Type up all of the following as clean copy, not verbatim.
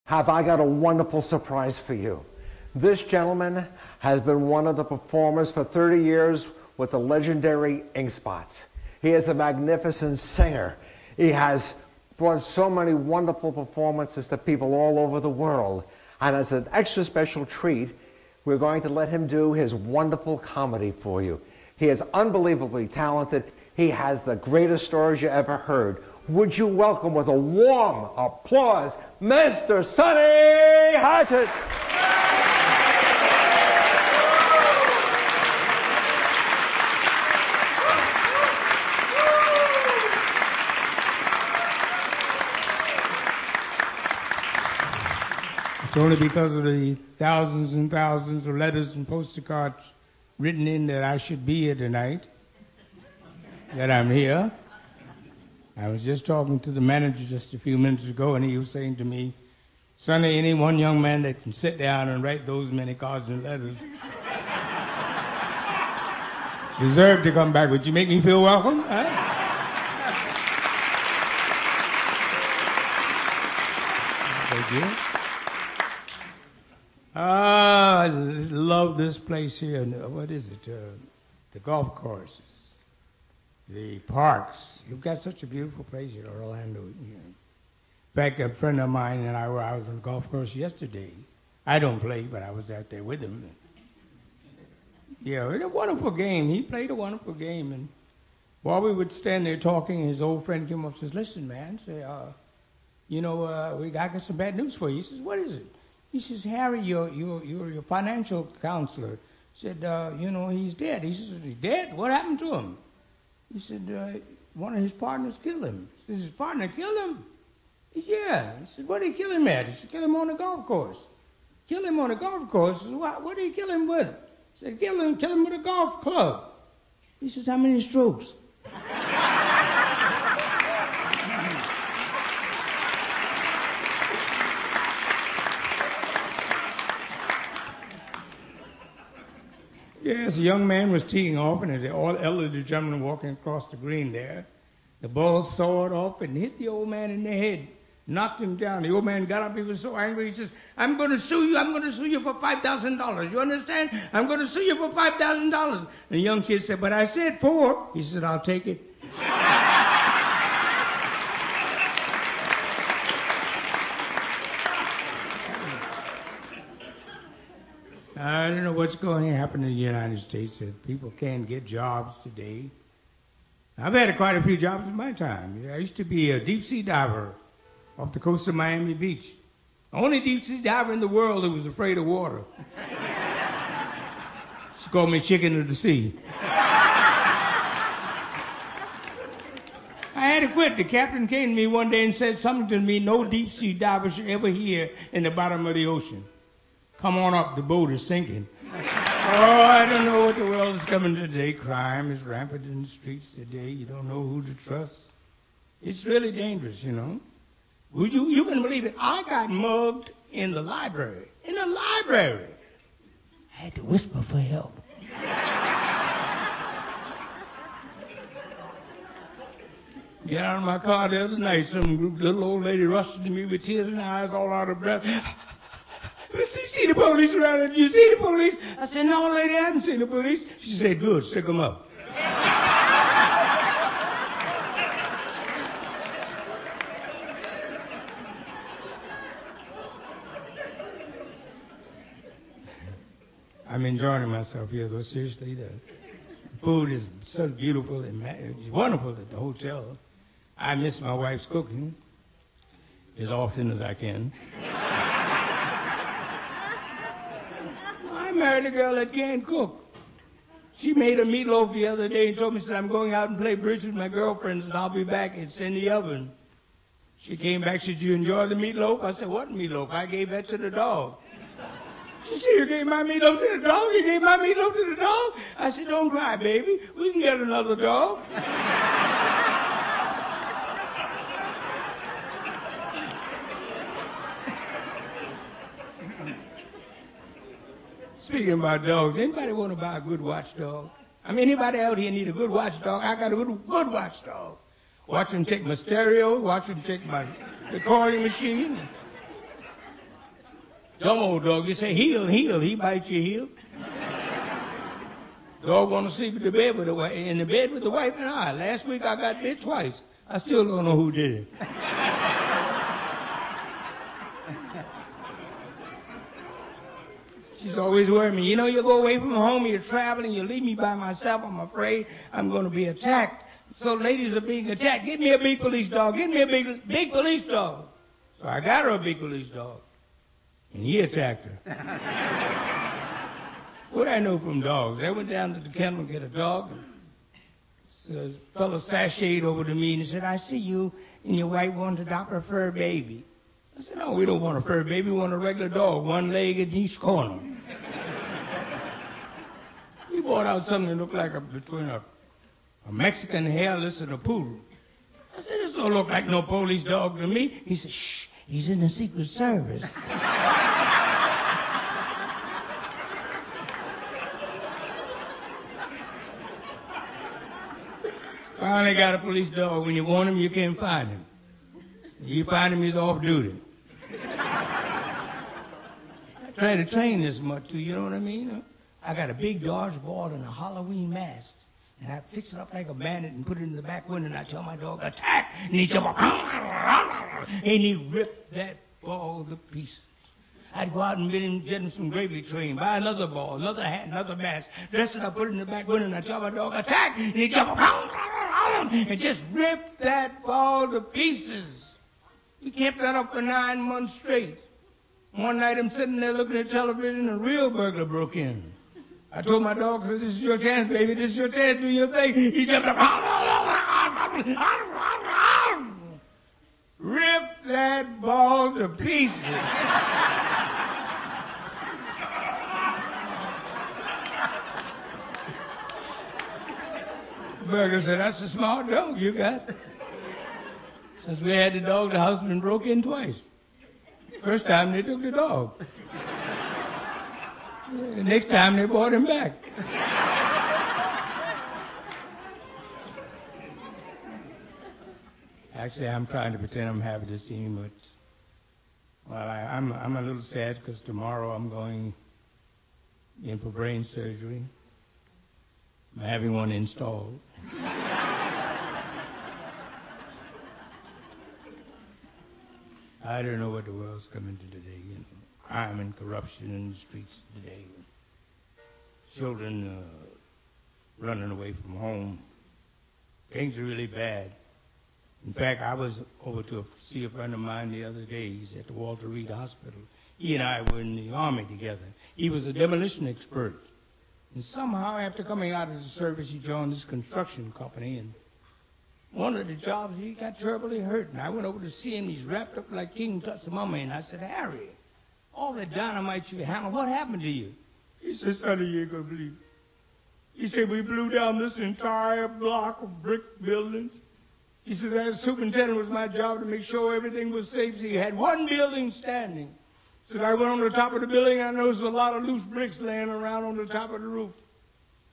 have I got a wonderful surprise for you. This gentleman has been one of the performers for 30 years with the legendary Ink Spots. He is a magnificent singer. He has brought so many wonderful performances to people all over the world. And as an extra special treat, we're going to let him do his wonderful comedy for you. He is unbelievably talented. He has the greatest stories you ever heard. Would you welcome with a warm applause, Mr. Sonny Hatchett. It's only because of the thousands and thousands of letters and postcards written in that I should be here tonight that I'm here. I was just talking to the manager just a few minutes ago, and he was saying to me, Sonny, any one young man that can sit down and write those many cards and letters deserve to come back. Would you make me feel welcome? Huh? Thank you. I love this place here. What is it? The golf courses, the parks. You've got such a beautiful place here, Orlando. In fact, a friend of mine and I was on the golf course yesterday. I don't play, but I was out there with him. Yeah, it was a wonderful game. He played a wonderful game. And while we would stand there talking, his old friend came up and says, listen, man, say, we got some bad news for you. He says, what is it? He says, Harry, your financial counselor said, he's dead. He says, he's dead? What happened to him? He said, one of his partners killed him. He says, his partner killed him? He said, yeah. He said, what did he kill him at? He said, kill him on the golf course. Kill him on the golf course? He said, what did he kill him with? He said, kill him with a golf club. He says, how many strokes? Yes, a young man was teeing off, and an elderly gentleman walking across the green there. The ball soared off and hit the old man in the head, knocked him down. The old man got up. He was so angry. He says, I'm going to sue you. I'm going to sue you for $5,000. You understand? I'm going to sue you for $5,000. And the young kid said, but I said 4. He said, I'll take it. I don't know what's going to happen in the United States. People can't get jobs today. I've had quite a few jobs in my time. I used to be a deep-sea diver off the coast of Miami Beach. The only deep-sea diver in the world who was afraid of water. She called me Chicken of the Sea. I had to quit. The captain came to me one day and said something to me no deep-sea diver should ever hear in the bottom of the ocean. Come on up, the boat is sinking. Oh, I don't know what the world is coming today. Crime is rampant in the streets today. You don't know who to trust. It's really dangerous, you know. You can believe it. I got mugged in the library. In the library. I had to whisper for help. Get out of my car the other night. Some little old lady rushed to me with tears in her eyes, all out of breath. You see the police around? You see the police? I said, no, lady, I haven't seen the police. She said, good, stick them up. I'm enjoying myself here, though, seriously. The food is so beautiful and it's wonderful at the hotel. I miss my wife's cooking as often as I can. I married a girl that can't cook. She made a meatloaf the other day and told me, said, I'm going out and play bridge with my girlfriends and I'll be back. It's in the oven. She came back, said, you enjoy the meatloaf? I said, what meatloaf? I gave that to the dog. She said, you gave my meatloaf to the dog? You gave my meatloaf to the dog? I said, don't cry, baby. We can get another dog. Speaking about dogs, anybody want to buy a good watchdog? I mean, anybody out here need a good watchdog? I got a good watchdog. Watch them take my stereo, watch them take my recording machine. Dumb old dog. You say, heel, heel. He bites your heel. Dog want to sleep in the bed with the wife and I. Last week I got bit twice. I still don't know who did it. She's always worried me. You know, you go away from home, you're traveling, you leave me by myself. I'm afraid I'm going to be attacked. So ladies are being attacked. Get me a big police dog. Get me a big police dog. So I got her a big police dog. And he attacked her. What I know from dogs? I went down to the kennel to get a dog. So a fellow sashayed over to me and he said, I see you and your wife want to adopt a fur baby. I said, no, we don't want a fur baby. We want a regular dog, one leg in each corner. He brought out something that looked like between a Mexican hairless and a poodle. I said, this don't look like no police dog to me. He said, shh, he's in the Secret Service. Finally got a police dog. When you want him, you can't find him. You find him, he's off duty. I try to train this much too, you know what I mean? I got a big dodgeball and a Halloween mask. And I fix it up like a bandit and put it in the back window and I tell my dog, attack! And he jump up, and he ripped that ball to pieces. I'd go out and get him some gravy train, buy another ball, another hat, another mask, dress it up, put it in the back window and I tell my dog, attack! And he jump up, and just ripped that ball to pieces. We kept that up for 9 months straight. One night I'm sitting there looking at television and a real burglar broke in. I told my dog, I said, this is your chance, baby. This is your chance. Do your thing. He jumped up. Ripped that ball to pieces. Burglar said, that's a smart dog you got. Since we had the dog, the husband broke in twice. First time they took the dog. The next time they brought him back. Actually, I'm trying to pretend I'm happy to see him, but well, I'm a little sad because tomorrow I'm going in for brain surgery. I'm having one installed. I don't know what the world's coming to today, you know. Crime and corruption in the streets today. Children running away from home. Things are really bad. In fact, I was over to see a friend of mine the other day. He's at the Walter Reed Hospital. He and I were in the Army together. He was a demolition expert. And somehow, after coming out of the service, he joined this construction company. And one of the jobs, he got terribly hurt. And I went over to see him. He's wrapped up like King Tut's mummy. And I said, Harry, all the dynamite you handled, what happened to you? He said, Sonny, you ain't gonna believe it. He said, we blew down this entire block of brick buildings. He says, as superintendent, it was my job to make sure everything was safe. So he had one building standing. So I went on the top of the building, and I noticed a lot of loose bricks laying around on the top of the roof.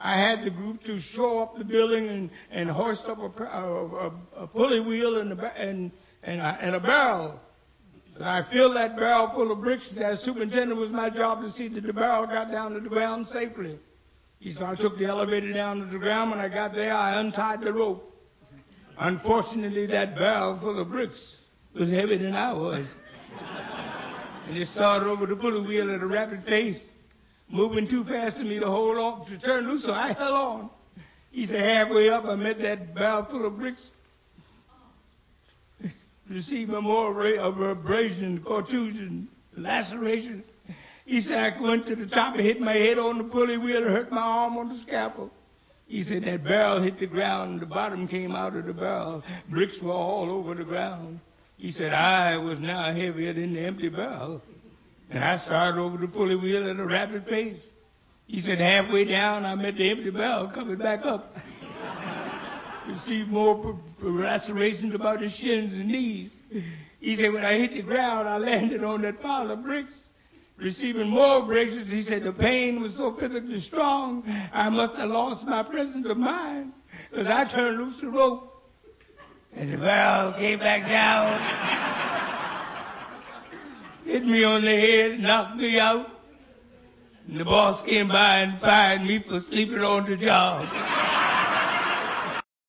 I had the group to shore up the building and hoist up a pulley wheel and a barrel. So I filled that barrel full of bricks. As superintendent, it was my job to see that the barrel got down to the ground safely. So I took the elevator down to the ground. When I got there, I untied the rope. Unfortunately, that barrel full of bricks was heavier than I was. And it started over the pulley wheel at a rapid pace, moving too fast for me to hold on, to turn loose, so I held on. He said, halfway up, I met that barrel full of bricks. Received more of abrasion, contusion, laceration. He said, I went to the top and hit my head on the pulley wheel and hurt my arm on the scaffold. He said, that barrel hit the ground and the bottom came out of the barrel. Bricks were all over the ground. He said, I was now heavier than the empty barrel. And I started over the pulley wheel at a rapid pace. He said, halfway down, I met the empty barrel coming back up. Received more lacerations about the shins and knees. He said, when I hit the ground, I landed on that pile of bricks. Receiving more abrasions, he said, the pain was so physically strong, I must have lost my presence of mind, because I turned loose the rope. And the barrel came back down. hit me on the head and knocked me out. And the boss came by and fired me for sleeping on the job.